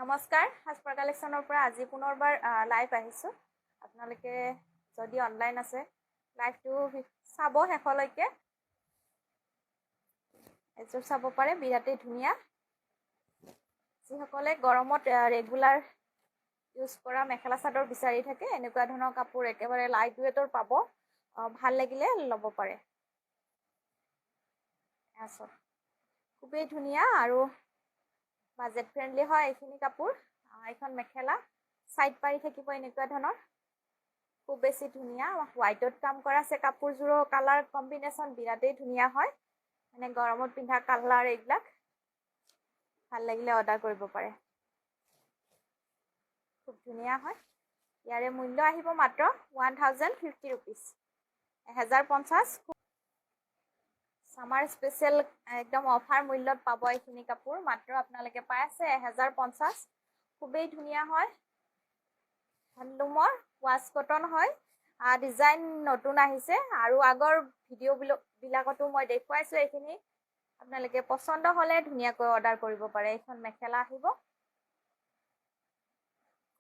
নমস্কাৰ, সাজপাৰ কালেকশ্যনৰ পৰা আজি পুনৰবাৰ লাইভ আহিছোঁ। আপোনালোকে যদি অনলাইন আছে লাইভটো চাব শেষলৈকে। এযোৰ চাব পাৰে, বিৰাটেই ধুনীয়া। যিসকলে গৰমত ৰেগুলাৰ ইউজ কৰা মেখেলা চাদৰ বিচাৰি থাকে, এনেকুৱা ধৰণৰ কাপোৰ একেবাৰে লাইট ৱেটৰ পাব। ভাল লাগিলে ল'ব পাৰে। খুবেই ধুনীয়া আৰু বাজেট ফ্ৰেণ্ডলি হয় এইখিনি কাপোৰ। এইখন মেখেলা চাইড পাৰি থাকিব এনেকুৱা ধৰণৰ, খুব বেছি ধুনীয়া। হোৱাইটত কাম কৰা আছে, কাপোৰযোৰৰ কালাৰ কম্বিনেশ্যন বিৰাটেই ধুনীয়া হয়। মানে গৰমত পিন্ধা কালাৰ এইবিলাক ভাল লাগিলে অৰ্ডাৰ কৰিব পাৰে। খুব ধুনীয়া হয়। ইয়াৰে মূল্য আহিব মাত্ৰ 1050 ৰুপিজ, 1050। ছামাৰ স্পেচিয়েল একদম অফাৰ মূল্যত পাব এইখিনি কাপোৰ। মাত্ৰ আপোনালোকে পাই আছে 1050। খুবেই ধুনীয়া হয়, হেণ্ডলুমৰ ৱাছ কটন হয়। ডিজাইন নতুন আহিছে আৰু আগৰ ভিডিঅ'বিলাকতো মই দেখুৱাইছোঁ। এইখিনি আপোনালোকে পচন্দ হ'লে ধুনীয়াকৈ অৰ্ডাৰ কৰিব পাৰে। এইখন মেখেলা আহিব,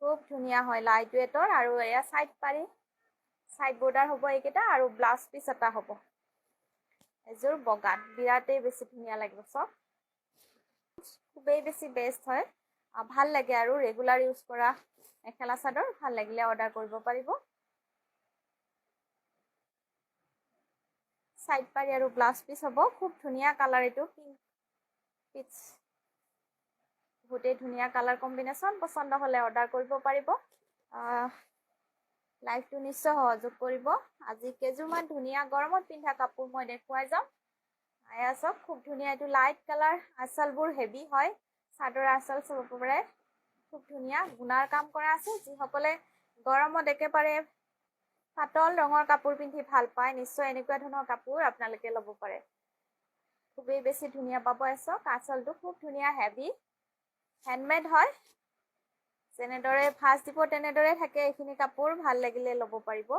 খুব ধুনীয়া হয়, লাইট ৱেটৰ। আৰু এয়া চাইড পাৰি, চাইড বৰ্ডাৰ হ'ব এইকেইটা, আৰু ব্লাউজ পিচ এটা হ'ব। এযোৰ বগাত বিৰাটেই বেছি ধুনীয়া লাগিব। চব খুবেই বেছি বেষ্ট হয়, ভাল লাগে। আৰু ৰেগুলাৰ ইউজ কৰা মেখেলা চাদৰ ভাল লাগিলে অৰ্ডাৰ কৰিব পাৰিব। চাইড পাৰি আৰু ব্লাউজ পিচ হ'ব, খুব ধুনীয়া কালাৰ। এইটো পিংক পিচ, বহুতেই ধুনীয়া কালাৰ কম্বিনেশ্যন। পচন্দ হ'লে অৰ্ডাৰ কৰিব পাৰিব। লাইভটো নিশ্চয় সহযোগ কৰিব। আজি কেইযোৰমান ধুনীয়া গৰমত পিন্ধা কাপোৰ মই দেখুৱাই যাম। এয়া চব খুব ধুনীয়া। এইটো লাইট কালাৰ, আঁচলবোৰ হেভি হয়, চাদৰ আঁচল চাব পাৰে। খুব ধুনীয়া গুণাৰ কাম কৰা আছে। যিসকলে গৰমত একেবাৰে পাতল ৰঙৰ কাপোৰ পিন্ধি ভাল পায়, নিশ্চয় এনেকুৱা ধৰণৰ কাপোৰ আপোনালোকে ল'ব পাৰে। খুবেই বেছি ধুনীয়া পাব। চাওক আঁচলটো খুব ধুনীয়া, হেভি, হেণ্ডমেড হয়। যেনেদৰে ভাঁজ দিব তেনেদৰে থাকে এইখিনি কাপোৰ। ভাল লাগিলে ল'ব পাৰিব।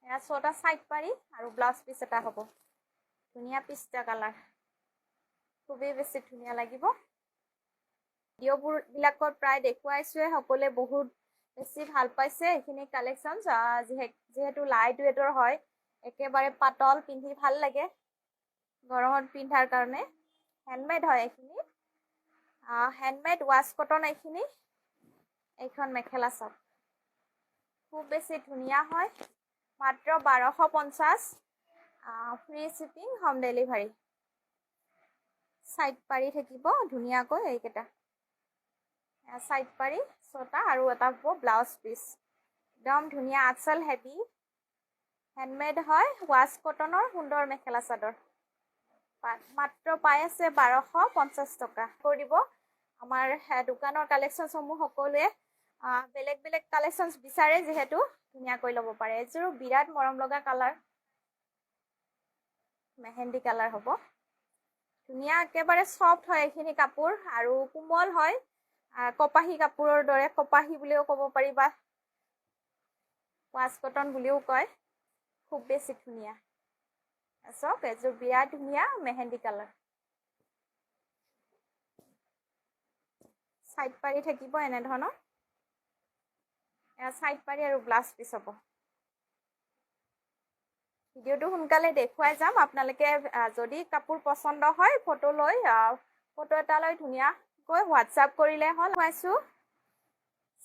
এয়া ছটা চাইড পাৰি আৰু ব্লাউজ পিচ এটা হ'ব। ধুনীয়া পিষ্টা কালাৰ, খুবেই বেছি ধুনীয়া লাগিব। ভিডিঅ'বিলাকত প্ৰায় দেখুৱাইছোৱে, সকলোৱে বহুত বেছি ভাল পাইছে এইখিনি কালেকশ্যন। যিহেতু লাইট ৱেটৰ হয়, একেবাৰে পাতল, পিন্ধি ভাল লাগে গৰমত পিন্ধাৰ কাৰণে। হেণ্ডমেড হয় এইখিনি, হেণ্ডমেড ৱাছ কটন এইখিনি। এইখন মেখেলা চাওক, খুব বেছি ধুনীয়া হয়। মাত্ৰ 1250, free shipping, home delivery. Side পাৰি থাকিব ধুনীয়াকৈ এইকেইটা। চাইড পাৰি ছটা আৰু এটা হ'ব ব্লাউজ পিচ। একদম ধুনীয়া আঁচল, হেভি, হেণ্ডমেড হয়, ৱাছ কটনৰ সুন্দৰ মেখেলা চাদৰ। মাত্ৰ পাই আছে 1250 টকা। কৰি দিব। আমাৰ দোকানৰ কালেকশ্যনসমূহ সকলোৱে বেলেগ বেলেগ কালেকশ্যন বিচাৰে, যিহেতু ধুনীয়াকৈ ল'ব পাৰে। এযোৰ বিৰাট মৰম লগা কালাৰ, মেহেন্দি কালাৰ হ'ব। ধুনীয়া, একেবাৰে চফ্ট হয় এইখিনি কাপোৰ আৰু কোমল হয়। কপাহী কাপোৰৰ দৰে, কপাহী বুলিও ক'ব পাৰি বা ৱাছ কটন বুলিও কয়। খুব বেছি ধুনীয়া। চাওক এযোৰ বিৰাট ধুনীয়া মেহেন্দি কালাৰ। চাইড পাৰি থাকিব এনেধৰণৰ। চাইড পাৰি আৰু ব্লাউজ পিচ হ'ব। ভিডিঅ'টো সোনকালে দেখুৱাই যাম। আপোনালোকে যদি কাপোৰ পচন্দ হয়, ফটো এটা লৈ ধুনীয়াকৈ হোৱাটছআপ কৰিলে হ'ল। পাইছোঁ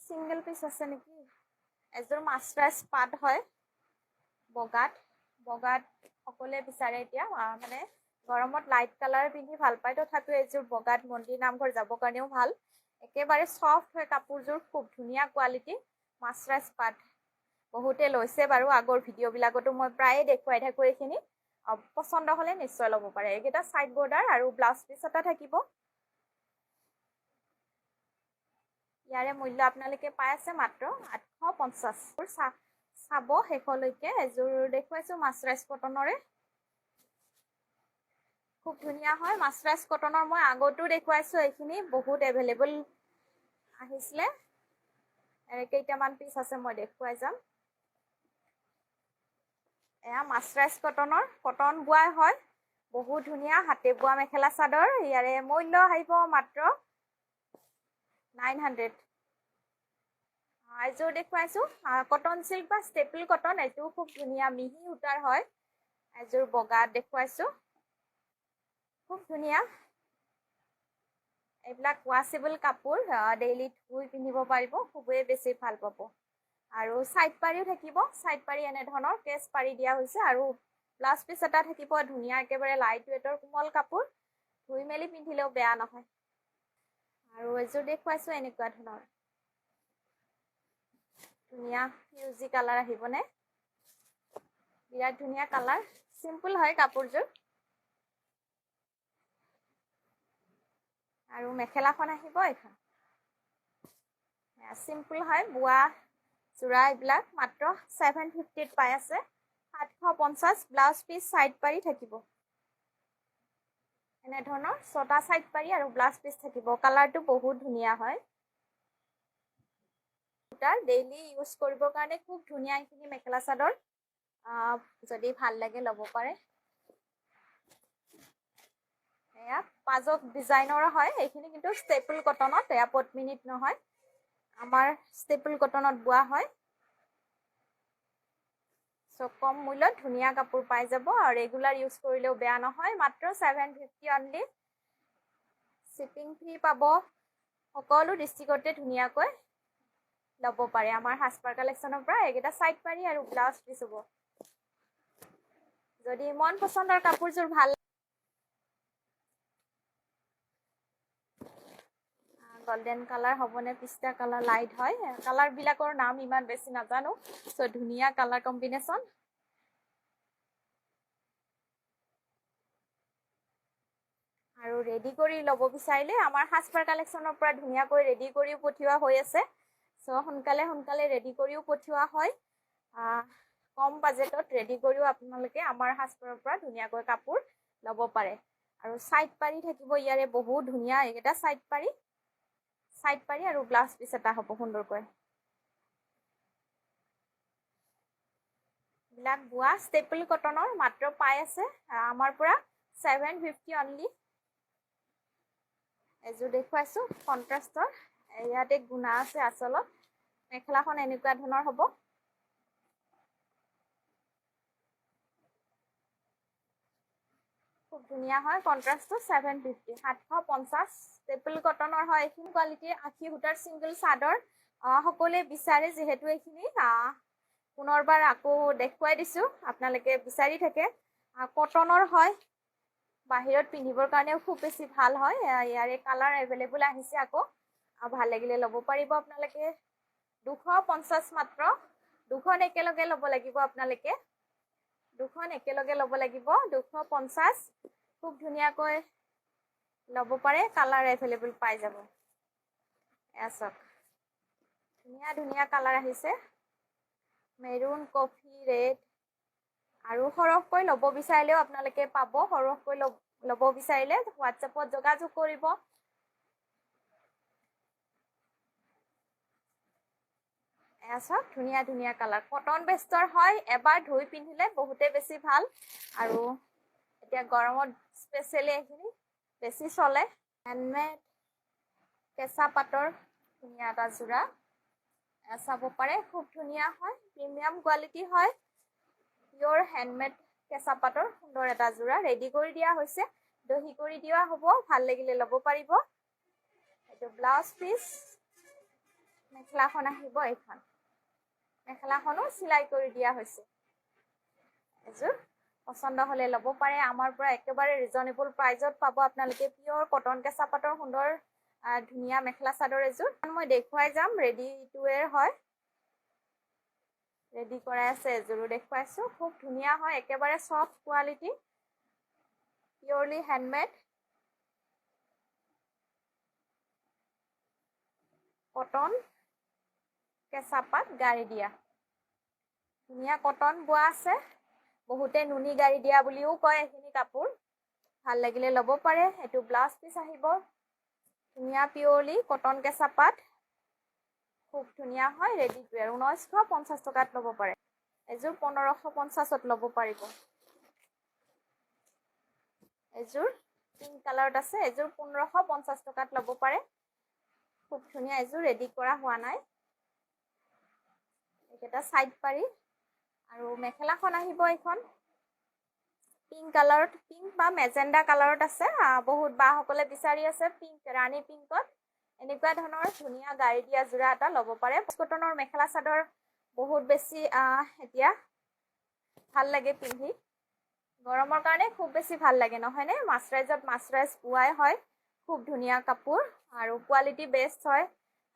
ছিংগল পিচ আছে নেকি। এযোৰ মাছৰাইজ পাট হয়, বগাত সকলোৱে বিচাৰে এতিয়া। মানে গৰমত লাইট কালাৰ পিন্ধি ভাল পায়, তথাপিও এযোৰ বগাত মন্দিৰ নামঘৰ যাবৰ কাৰণেও ভাল। একেবাৰে চফ্ট হয় কাপোৰযোৰ, খুব ধুনীয়া কোৱালিটি, মাছৰাইজ পাট। বহুতে লৈছে বাৰু, আগৰ ভিডিঅ'বিলাকতো মই প্ৰায়ে দেখুৱাই থাকোঁ এইখিনি। পচন্দ হ'লে নিশ্চয় ল'ব পাৰে। এইকেইটা চাইড বৰ্ডাৰ আৰু ব্লাউজ পিচ এটা থাকিব। ইয়াৰে মূল্য আপোনালোকে পাই আছে মাত্ৰ 850। চাব শেষলৈকে। এযোৰ দেখুৱাইছোঁ মাছৰাইজ কটনৰে, খুব ধুনীয়া হয়। মাছৰাইজ কটনৰ মই আগতো দেখুৱাইছোঁ। এইখিনি বহুত এভেইলেবল আহিছিলে। কেইটামান পিচ আছে, মই দেখুৱাই যাম। এয়া মাছৰাইজ কটনৰ, কটন বোৱাই হয়, বহুত ধুনীয়া হাতে বোৱা মেখেলা চাদৰ ইয়াৰে মূল্য আহিব মাত্ৰ 900 এযোৰ দেখুৱাইছো কটন সিল্ক বা ষ্টেপল কটন এইটো খুব ধুনীয়া মিহি সূতাৰ হয় এযোৰ বগা দেখুৱাইছো খুব ধুনীয়া এইবিলাক ওয়াশেবল কাপোৰ ডেইলি ধুই পিন্ধিব পাৰিব খুবেই বেছি ভাল পাব আৰু সাইড পাৰিও থাকিব সাইড পাৰি এনে ধৰণৰ কেছ পাৰি দিয়া হৈছে আৰু ব্লাউজ পিস এটা থাকিব ধুনীয়া একেবাৰে লাইট ওয়েটৰ কোমল কাপোৰ ধুই মেলি পিন্ধিলেও বেয়া নহয় আৰু এযোৰ দেখুৱাইছো এনেকুৱা ধৰণৰ ধুনীয়া ফিউজি কালাৰ আহিবনে বিৰাট ধুনীয়া কালাৰ সিম্পল হয় কাপোৰযোৰ আৰু মেখেলাখন আহিব এখন সিম্পল হয় বোৱা জোৰা এইবিলাক মাত্ৰ 750 পাই আছে 750 ব্লাউজ পিস সাইড পাৰি থাকিব এনে ধৰণৰ ছটা সাইড পাৰি আৰু ব্লাউজ পিস থাকিব কালাৰটো বহুত ধুনীয়া হয় তাৰ ডেইলি ইউজ কৰিবৰ কাৰণে খুব ধুনীয়া এইখিনি মেখেলা চাদৰ যদি ভাল লাগে ল'ব পাৰে এয়া পাজক ডিজাইনৰ হয় এইখিনি কিন্তু ষ্টেপল কটনত এয়া পটমিনিত নহয় আমাৰ ষ্টেপল কটনত বোৱা হয় সো কম মূল্যত ধুনীয়া কাপোৰ পাই যাব আৰু ৰেগুলাৰ ইউজ কৰিলেও বেয়া নহয় মাত্ৰ 750 অনলি শিপিং ফ্ৰী পাব সকলো ডিস্ট্ৰিক্টতে ধুনীয়াকৈ ল'ব পাৰে আমাৰ হাসপাৰ কালেকশনৰ পৰা এইকেইটা সাইড পাৰি আৰু ব্লাউজ পিস হ'ব যদি মন পছন্দৰ কাপোৰযোৰ ভাল গোল্ডেন কালাৰ হ'বনে পিস্তা কালাৰ লাইট হয় কালাৰ বিলাকৰ নাম ইমান বেছি নাজানো সো ধুনীয়া কালাৰ কম্বিনেশন আৰু ৰেডি কৰি ল'ব বিচাৰিলে আমাৰ হাসপাৰ কালেকশনৰ পৰা ধুনীয়াকৈ ৰেডি কৰিও পঠিওৱা হৈ আছে সো সোনকালে ৰেডি কৰিও পঠিওৱা হয় কম বাজেটত ৰেডি কৰিও আপোনালোকে আমাৰ হাসপাৰৰ পৰা ধুনীয়াকৈ কাপোৰ ল'ব পাৰে আৰু সাইড পাৰি থাকিব ইয়াৰে বহুত ধুনীয়া এইকেইটা সাইড পাৰি আৰু ব্লাউজ পিস এটা হ'ব সুন্দৰকৈ বিলাক বোৱা ষ্টেপল কটনৰ মাত্ৰ পাই আছে আমাৰ পৰা 750 অনলি এযোৰ দেখুৱাইছো কন্ট্ৰাষ্টৰ ইয়াতে গুণা আছে আচলত মেখেলাখন এনেকুৱা ধৰণৰ হ'ব খুব ধুনীয়া হয় কন্ট্ৰাষ্টটো 750 750 ষ্টেপল কটনৰ হয় এইখিনি কোৱালিটিৰ 80 সূতাৰ সিংগল চাদৰ সকলোৱে বিচাৰে যেহেতু এইখিনি পুনৰবাৰ আকৌ দেখুৱাই দিছো আপোনালোকে বিচাৰি থাকে কটনৰ হয় বাহিৰত পিন্ধিবৰ কাৰণেও খুব বেছি ভাল হয় ইয়াৰে কালাৰ এভেইলেবল আহিছে আকৌ ভাল লাগিলে ল'ব পাৰিব আপোনালোকে 250 মাত্ৰ দুখন একেলগে ল'ব লাগিব আপোনালোকে দুখন একেলগে ল'ব লাগিব 250 খুব ধুনীয়াকৈ ল'ব পাৰে কালাৰ এভেইলেবল পাই যাব এছক ধুনীয়া কালাৰ আহিছে মেৰুন কফি ৰেড আৰু সৰহকৈ ল'ব বিচাৰিলেও আপোনালোকে পাব সৰহকৈ ল'ব বিচাৰিলে হোৱাটছএপত যোগাযোগ কৰিব এছক ধুনীয়া কালাৰ কটন বেষ্টৰ হয় এবাৰ ধুই পিন্ধিলে বহুতে বেছি ভাল আৰু এতিয়া গৰমত স্পেচিয়েলি এইখিনি বেছি চলে হেণ্ডমেড কেঁচা পাটৰ ধুনীয়া এটা যোৰা চাব পাৰে খুব ধুনীয়া হয় প্ৰিমিয়াম কোৱালিটি হয় পিয়ৰ হেণ্ডমেড কেঁচা পাটৰ সুন্দৰ এটা যোৰা ৰেডি কৰি দিয়া হৈছে দহি কৰি দিয়া হ'ব ভাল লাগিলে ল'ব পাৰিব এইটো ব্লাউজ পিস মেখেলাখন আহিব এইখন মেখেলাখনো চিলাই কৰি দিয়া হৈছে এযোৰ পছন্দ হলে ল'ব পাৰে আমাৰ পৰা একেবাৰে ৰিজনেবল প্ৰাইজত পাব আপোনালোকে পিয়ৰ কটন কেঁচা পাটৰ সুন্দৰ ধুনীয়া মেখেলা চাদৰ এযোৰ মই দেখুৱাই যাম ৰেডি টু ৱেৰ হয় ৰেডি কৰাই আছে এযোৰো দেখুৱাইছো খুব ধুনীয়া হয় একেবাৰে soft quality purely handmade cotton কেঁচা পাট গাড়ি দিয়া ধুনীয়া কটন বোৱা আছে বহুতে নুনি গাড়ি দিয়া বুলিও কয় এইখিনি কাপোৰ ভাল লাগিলে ল'ব পাৰে এইটো ব্লাউজ পিস আহিব ধুনীয়া পিয়ৰলি কটন কেঁচা পাট খুব ধুনীয়া হয় ৰেডি টু ৱেৰ 1950 টকাত ল'ব পাৰে এযোৰ 1550ত ল'ব পাৰিব এযোৰ পিংক কালাৰত আছে, এযোৰ 1550 টকাত ল'ব পাৰে। খুব ধুনীয়া, এযোৰ ৰেডি কৰা হোৱা নাই। এইকেইটা সাইড পাৰি। আৰু মেখেলাখন আহিব এইখন পিংক কালাৰত, পিংক বা মেজেণ্ডা কালাৰত আছে। বহুত বাসকলে বিচাৰি আছে পিংক, ৰাণী পিংকত। এনেকুৱা ধৰণৰ ধুনীয়া গাড়ী দিয়া যোৰা এটা ল'ব পাৰে। কটনৰ মেখেলা চাদৰ বহুত বেছি এতিয়া ভাল লাগে পিন্ধি, গৰমৰ কাৰণে খুব বেছি ভাল লাগে নহয়নে? মাছৰাইজত মাছৰাইজ পোৱাই হয়, খুব ধুনীয়া কাপোৰ আৰু কোৱালিটি বেষ্ট হয়,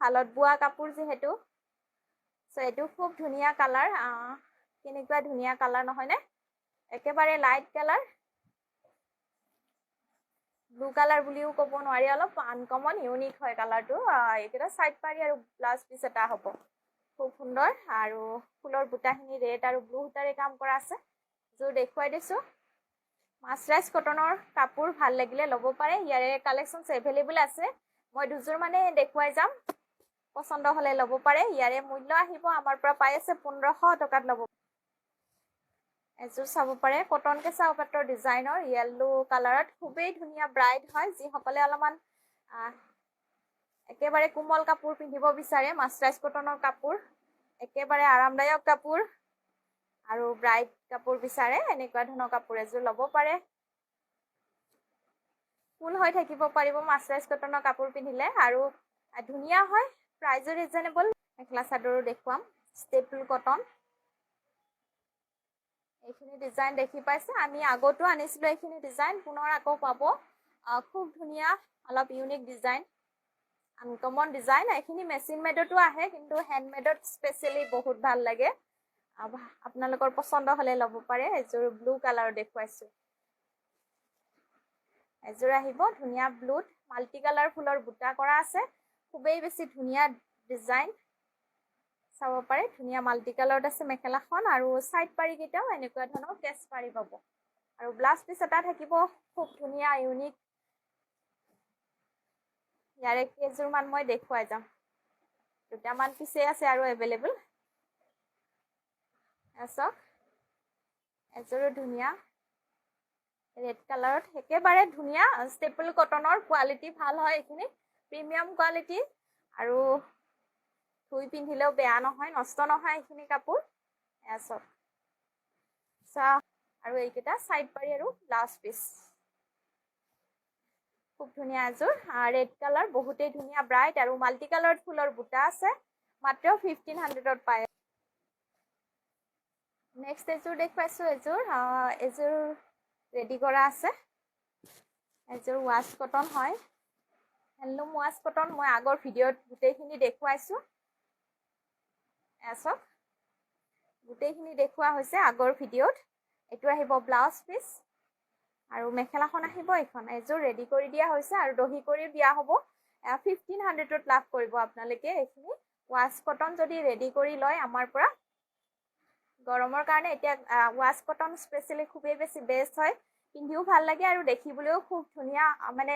শালত বোৱা কাপোৰ যিহেতু। চ' এইটো খুব ধুনীয়া কালাৰ, কেনেকুৱা ধুনীয়া কালাৰ নহয়নে? একেবাৰে লাইট কালাৰ, ব্লু কালাৰ বুলিও ক'ব নোৱাৰি, অলপ আনকমন ইউনিক হয় কালাৰটো। এইকেইটা চাইড পাৰি আৰু ব্লাউজ পিচ এটা হ'ব, খুব সুন্দৰ। আৰু ফুলৰ বুটাখিনি ৰেড আৰু ব্লু সূতাৰে কাম কৰা আছে। যোৰ দেখুৱাই দিছোঁ। মাছৰাইজ কটনৰ কাপোৰ ভাল লাগিলে ল'ব পাৰে। ইয়াৰে কালেকশ্যনছ এভেইলেবল আছে, মই দুযোৰ মানে দেখুৱাই যাম, পচন্দ হ'লে ল'ব পাৰে। ইয়াৰে মূল্য আহিব আমাৰ পৰা পাই আছে 1500 টকাত ল'ব। এযোৰ চাব পাৰে, কটন কেঁচা পাটৰ ডিজাইনৰ য়েল্লো কালাৰত, খুবেই ধুনীয়া ব্ৰাইট হয়। যিসকলে অলপমান একেবাৰে কোমল কাপোৰ পিন্ধিব বিচাৰে, মাছৰাইজ কটনৰ কাপোৰ একেবাৰে আৰামদায়ক কাপোৰ আৰু ব্ৰাইট কাপোৰ বিচাৰে, এনেকুৱা ধৰণৰ কাপোৰ এযোৰ ল'ব পাৰে। ফুল হৈ থাকিব পাৰিব মাছৰাইজ কটনৰ কাপোৰ পিন্ধিলে, আৰু ধুনীয়া হয়, প্ৰাইজো ৰিজনেবল। মেখেলা চাদৰো দেখুৱাম, ষ্টেপল কটন। এইখিনি ডিজাইন দেখি পাইছে, আমি আগতো আনিছিলো এইখিনি ডিজাইন, পুনৰ আকৌ পাব। খুব ধুনীয়া, অলপ ইউনিক ডিজাইন, আনকমন ডিজাইন। এইখিনি মেচিন মেডতো আহে, কিন্তু হেণ্ডমেডত স্পেচিয়েলি বহুত ভাল লাগে। আপোনালোকৰ পচন্দ হ'লে ল'ব পাৰে। এযোৰ ব্লু কালাৰ দেখুৱাইছো, এযোৰ আহিব ধুনীয়া ব্লুত মাল্টি কালাৰ ফুলৰ বুটা কৰা আছে, খুবেই বেছি ধুনীয়া ডিজাইন। চাব পাৰে, ধুনীয়া মাল্টি কালাৰত আছে মেখেলাখন, আৰু চাইড পাৰি কেইটাও এনেকুৱা ধৰণৰ কেচ পাৰি পাব। আৰু ব্লাউজ পিচ এটা থাকিব, খুব ধুনীয়া ইউনিক। ইয়াৰে কেইযোৰমান মই দেখুৱাই যাম, দুটামান পিছে আছে আৰু এভেইলেবল। চাওক, এযোৰো ধুনীয়া ৰেড কালাৰত, একেবাৰে ধুনীয়া ষ্টেপল কটনৰ, কোৱালিটি ভাল হয়, এইখিনি প্ৰিমিয়াম কোৱালিটি, আৰু ধুই পিন্ধিলেও বেয়া নহয়, নষ্ট নহয় এইখিনি কাপোৰ। চাওক, আৰু এইকেইটা চাইড পাৰি আৰু ব্লাউজ পিচ। খুব ধুনীয়া এযোৰ ৰেড কালাৰ, বহুতেই ধুনীয়া ব্ৰাইট, আৰু মাল্টি কালাৰত ফুলৰ বুটা আছে, মাত্ৰ 1500ত পায়। নেক্সট এযোৰ দেখুৱাইছো, এযোৰ ৰেডি কৰা আছে। এযোৰ ৱাছ কটন হয়, হেণ্ডলুম ৱাছ কটন। মই আগৰ ভিডিঅ'ত গোটেইখিনি দেখুৱাইছো, চাওক গোটেইখিনি দেখুওৱা হৈছে আগৰ ভিডিঅ'ত। এইটো আহিব ব্লাউজ পিচ, আৰু মেখেলাখন আহিব এইখন। এযোৰ ৰেডি কৰি দিয়া হৈছে আৰু দহি কৰি দিয়া হ'ব। 1500ত লাভ কৰিব আপোনালোকে এইখিনি ৱাছ কটন যদি ৰেডি কৰি লয় আমাৰ পৰা। গৰমৰ কাৰণে এতিয়া ৱাছ কটন স্পেচিয়েলি খুবেই বেছি বেষ্ট হয়, পিন্ধিও ভাল লাগে আৰু দেখিবলৈও খুব ধুনীয়া মানে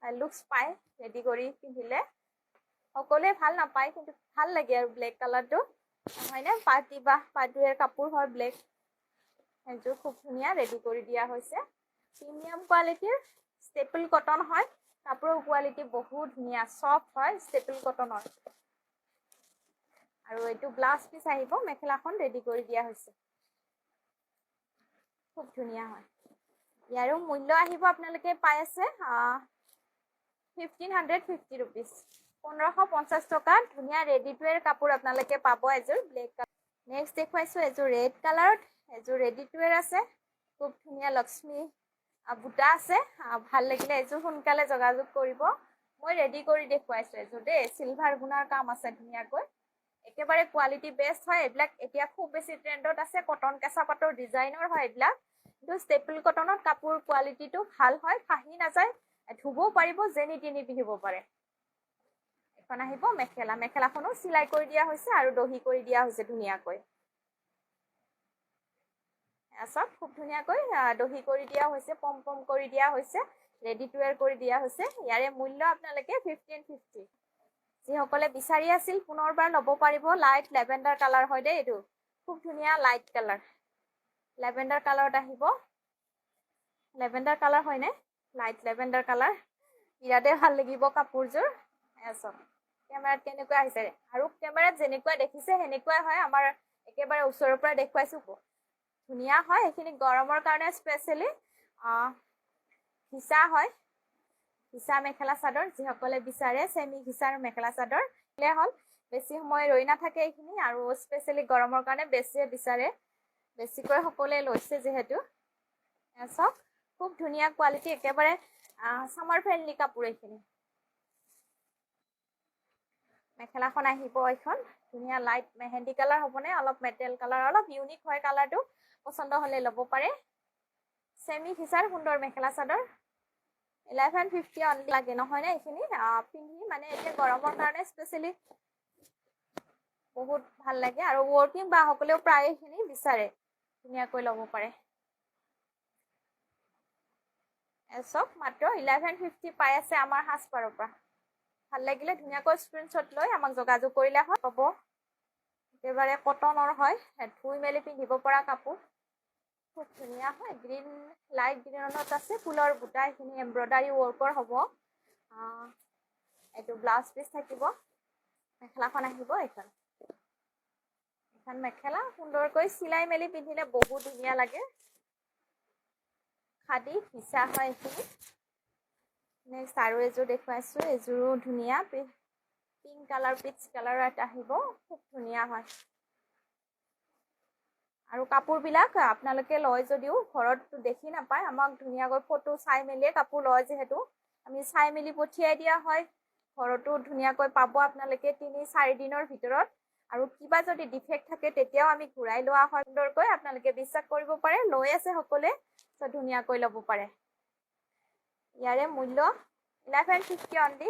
লুকছ পায় ৰেডি কৰি পিন্ধিলে। সকলোৱে ভাল নাপায়, কিন্তু ভাল লাগে আৰু ব্লেক কালাৰটো হয়নে, পাৰ্টি বা পাৰ্টিৰ কাপোৰ হয় ব্লেক। এযোৰ খুব ধুনীয়া ৰেডি কৰি দিয়া হৈছে, প্ৰিমিয়াম কোৱালিটিৰ ষ্টেপল কটন হয়, কাপোৰৰ কোৱালিটি বহুত ধুনীয়া, চফ্ট হয় ষ্টেপল কটনৰ। আৰু এইটো ব্লাউজ পিচ আহিব, মেখেলাখন ৰেডি কৰি দিয়া হৈছে, খুব ধুনীয়া হয়। ইয়াৰো মূল্য আহিব, আপোনালোকে পাই আছে 1550 ৰুপিজ, 1550 টকাত ধুনীয়া ৰেডি টু ৱেৰ কাপোৰ আপোনালোকে পাব এযোৰ ব্লেক কালাৰ। নেক্সট দেখুৱাইছো এযোৰ ৰেড কালাৰত, এযোৰ ৰেডি টু ৱেৰ আছে, খুব ধুনীয়া লক্ষ্মী বুটা আছে। ভাল লাগিলে এযোৰ সোনকালে যোগাযোগ কৰিব। মই ৰেডি কৰি দেখুৱাইছো এযোৰ দেই, চিলভাৰ গুণাৰ কাম আছে ধুনীয়াকৈ, একেবাৰে কোৱালিটি বেষ্ট হয়। এইবিলাক এতিয়া খুব বেছি ট্ৰেণ্ডত আছে, কটন কেঁচা পাটৰ ডিজাইনৰ হয় এইবিলাক, কিন্তু ষ্টেপল কটনত কাপোৰ কোৱালিটিটো ভাল হয়, ফাহি নাযায়, ধুবও পাৰিব, যেনি তেনি পিন্ধিব পাৰে। এখন আহিব মেখেলা, মেখেলাখনো চিলাই কৰি দিয়া হৈছে আৰু দহি কৰি দিয়া হৈছে ধুনীয়াকৈ। চাওক খুব ধুনীয়াকৈ দহি কৰি দিয়া হৈছে, পম পম কৰি দিয়া হৈছে, ৰেডি টু ৱেৰ কৰি দিয়া হৈছে। ইয়াৰে মূল্য আপোনালোকে 1550। যিসকলে বিচাৰি আছিল পুনৰবাৰ ল'ব পাৰিব। লাইট লেভেণ্ডাৰ কালাৰ হয় দেই, এইটো খুব ধুনীয়া লাইট কালাৰ, লেভেণ্ডাৰ কালাৰত আহিব। লেভেণ্ডাৰ কালাৰ হয়নে? লাইট লেভেণ্ডাৰ কালাৰ, বিৰাটেই ভাল লাগিব কাপোৰযোৰ। চাওক কেমেৰাত কেনেকুৱা আহিছে, আৰু কেমেৰাত যেনেকুৱা দেখিছে সেনেকুৱাই হয়। আমাৰ একেবাৰে ওচৰৰ পৰা দেখুৱাইছো, ধুনীয়া হয়। এইখিনি গৰমৰ কাৰণে স্পেচিয়েলি ঘিচা হয়, ঘিচা মেখেলা চাদৰ। যিসকলে বিচাৰে চেমি ঘিচাৰ মেখেলা চাদৰ দিলে হ'ল, বেছি সময় ৰৈ নাথাকে এইখিনি। আৰু স্পেচিয়েলি গৰমৰ কাৰণে বেছিয়ে বিচাৰে, বেছিকৈ সকলোৱে লৈছে যিহেতু। চাওক খুব ধুনীয়া কোৱালিটি, একেবাৰে সামাৰ ফ্ৰেণ্ডলি কাপোৰ এইখিনি। মেখেলাখন আহিব এইখন ধুনীয়া লাইট মেহেন্দি কালাৰ হ'বনে, অলপ মেটেল কালাৰ, অলপ ইউনিক হয় কালাৰটো। পচন্দ হ'লে ল'ব পাৰে। চেমি ঘিচাৰ সুন্দৰ মেখেলা চাদৰ 1150 অনলি লাগে নহয়নে? এইখিনি পিন্ধি মানে এতিয়া গৰমৰ কাৰণে স্পেচিয়েলি বহুত ভাল লাগে। আৰু ৱৰ্কিং বা সকলেও প্ৰায় এইখিনি বিচাৰে, ধুনীয়াকৈ ল'ব পাৰে। চব মাত্ৰ 1150 পাই আছে আমাৰ সাজপাৰৰ পৰা। ভাল লাগিলে ধুনীয়াকৈ স্ক্ৰীনশ্বট লৈ আমাক যোগাযোগ কৰিলে হয়, হ'ব। একেবাৰে কটনৰ হয়, ধুই মেলি পিন্ধিব পৰা কাপোৰ, খুব ধুনীয়া হয়। গ্ৰীণ, লাইট গ্ৰীণত আছে ফুলৰ বুটা, এইখিনি এম্ব্ৰইডাৰী ৱৰ্কৰ হ'ব। এইটো ব্লাউজ পিচ থাকিব। মেখেলাখন আহিব এইখন মেখেলা, সুন্দৰকৈ চিলাই মেলি পিন্ধিলে বহুত ধুনীয়া লাগে। খাদী ঘিচা হয় এইখিনি। নেক্সট আৰু এযোৰ দেখুৱাইছো, এযোৰো ধুনীয়া পিংক কালাৰ, পিচ কালাৰ এটা আহিব, খুব ধুনীয়া হয়। আৰু কাপোৰবিলাক আপোনালোকে লয় যদিও ঘৰত দেখি নাপায়, আমাক ধুনীয়াকৈ ফটো চাই মেলিয়ে কাপোৰ লয় যিহেতু আমি চাই মেলি পঠিয়াই দিয়া হয়। ঘৰতো ধুনীয়াকৈ পাব আপোনালোকে ৩-৪ দিনৰ ভিতৰত। আৰু কিবা যদি ডিফেক্ট থাকে তেতিয়াও আমি ঘূৰাই লোৱা হয় সুন্দৰকৈ। আপোনালোকে বিশ্বাস কৰিব পাৰে, লৈ আছে সকলোৱে, ধুনীয়াকৈ ল'ব পাৰে। ইয়াৰে মূল্য 1150 অনলি।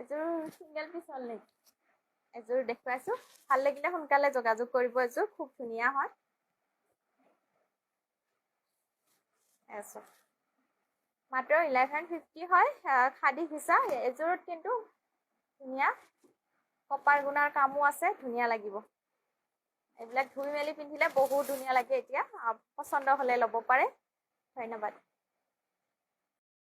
এযোৰ চিংগল পিচ অনলি, এযোৰ দেখুৱাইছো। ভাল লাগিলে সোনকালে যোগাযোগ কৰিব। এযোৰ খুব ধুনীয়া হয়। মাত্ৰ 1150 হয়। খাদী ঘিচা এযোৰত কিন্তু ধুনীয়া কপাৰ গুণাৰ কামো আছে, ধুনীয়া লাগিব। এইবিলাক ধুই মেলি পিন্ধিলে বহুত ধুনীয়া লাগে। এতিয়া পচন্দ হ'লে ল'ব পাৰে। ধন্যবাদ।